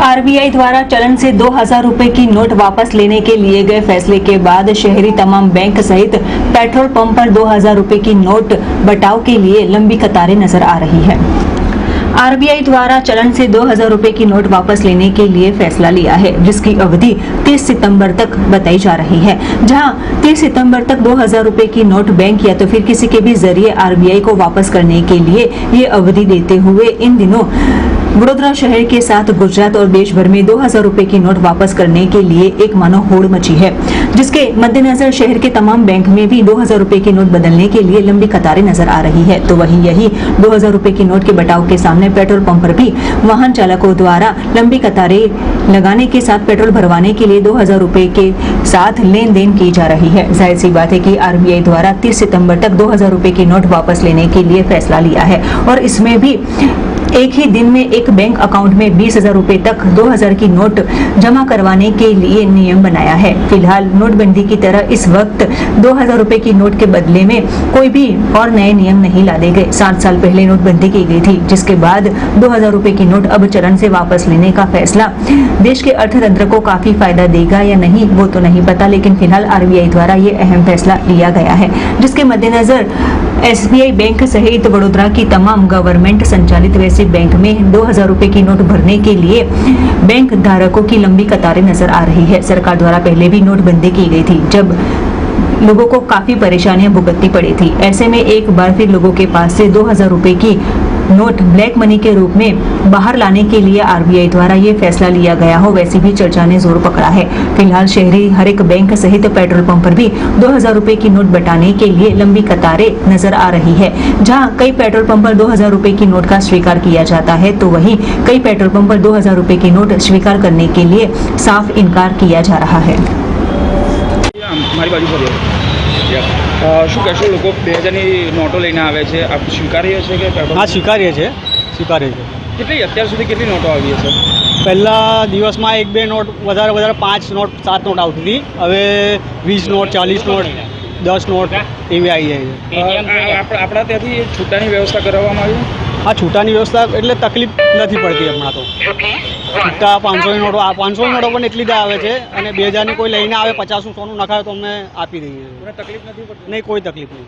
RBI द्वारा चलन से 2000 रुपए की नोट वापस लेने के लिए गए फैसले के बाद शहरी तमाम बैंक सहित पेट्रोल पंप पर 2000 रुपए की नोट बटाव के लिए लंबी कतारें नजर आ रही है। आरबीआई द्वारा चलन से 2000 रुपए की नोट वापस लेने के लिए फैसला लिया है, जिसकी अवधि 30 सितंबर तक बताई जा रही है। जहां 30 सितंबर तक 2000 रुपए की नोट बैंक या तो फिर किसी के भी जरिए आरबीआई को वापस करने के लिए ये अवधि देते हुए इन दिनों वडोदरा शहर के साथ गुजरात और देश भर में 2000 रुपए की नोट वापस करने के लिए एक मानो होड़ मची है, जिसके मद्देनजर शहर के तमाम बैंक में भी 2000 रुपए की नोट बदलने के लिए लंबी कतारें नजर आ रही है। तो वहीं यही 2000 रुपए की नोट के बटाव के सामने पेट्रोल पंप पर भी वाहन चालकों द्वारा लंबी कतारें लगाने के साथ पेट्रोल भरवाने के लिए 2000 रुपए के साथ लेन देन की जा रही है। जाहिर सी बात है कि आरबीआई द्वारा 30 सितंबर तक 2000 रुपए की नोट वापस लेने के लिए फैसला लिया है और इसमें भी एक ही दिन में एक बैंक अकाउंट में 20,000 रुपए तक 2000 की नोट जमा करवाने के लिए नियम बनाया है। फिलहाल नोटबंदी की तरह इस वक्त 2000 रुपए की नोट के बदले में कोई भी और नए नियम नहीं लादे गए। 7 साल पहले नोटबंदी की गई थी, जिसके बाद 2000 रुपए की नोट अब चलन से वापस लेने का फैसला देश के अर्थतंत्र को काफी फायदा देगा या नहीं वो तो नहीं पता, लेकिन फिलहाल आरबीआई द्वारा ये अहम फैसला लिया गया है, जिसके मद्देनजर एसबीआई बैंक सहित वडोदरा की तमाम गवर्नमेंट संचालित वैसे बैंक में 2000 रुपए की नोट भरने के लिए बैंक धारकों की लंबी कतारें नजर आ रही है। सरकार द्वारा पहले भी नोटबंदी की गई थी, जब लोगों को काफी परेशानियां भुगतनी पड़ी थी। ऐसे में एक बार फिर लोगों के पास से 2000 रुपए की नोट ब्लैक मनी के रूप में बाहर लाने के लिए आरबीआई द्वारा ये फैसला लिया गया हो, वैसे भी चर्चा ने जोर पकड़ा है। फिलहाल शहरी हर एक बैंक सहित पेट्रोल पंप पर भी 2000 रुपए की नोट बटाने के लिए लंबी कतारें नजर आ रही है। जहां कई पेट्रोल पंप पर 2000 रुपए की नोट का स्वीकार किया जाता है, तो वहीं कई पेट्रोल पंप पर 2000 रुपए की नोट स्वीकार करने के लिए साफ इनकार किया जा रहा है। શું કહેશો, લોકો 2000ની નોટો લઈને આવે છે, આપ સ્વીકાર્ય છે કે? હા, સ્વીકાર્ય છે, સ્વીકાર્ય છે। કેટલી અત્યાર સુધી કેટલી નોટો આવી છે? પહેલાં દિવસમાં 1-2 નોટ, વધારે 5 નોટ 7 નોટ આવતી હતી, હવે 20 નોટ 40 નોટ 10 નોટ એવી આવી જાય છે। આપણા ત્યાંથી છૂટાની વ્યવસ્થા કરવામાં આવી? હા, છૂટાની વ્યવસ્થા એટલે તકલીફ નથી પડતી હમણાં તો। છૂટા 500ની નોટો, આ 500ની નોટો પણ એટલી જ આવે છે અને 2000ની કોઈ લઈને આવે 50-100નું નખાવે તો અમને આપી દઈએ। તકલીફ નથી પડતી? નહીં, કોઈ તકલીફ નહીં।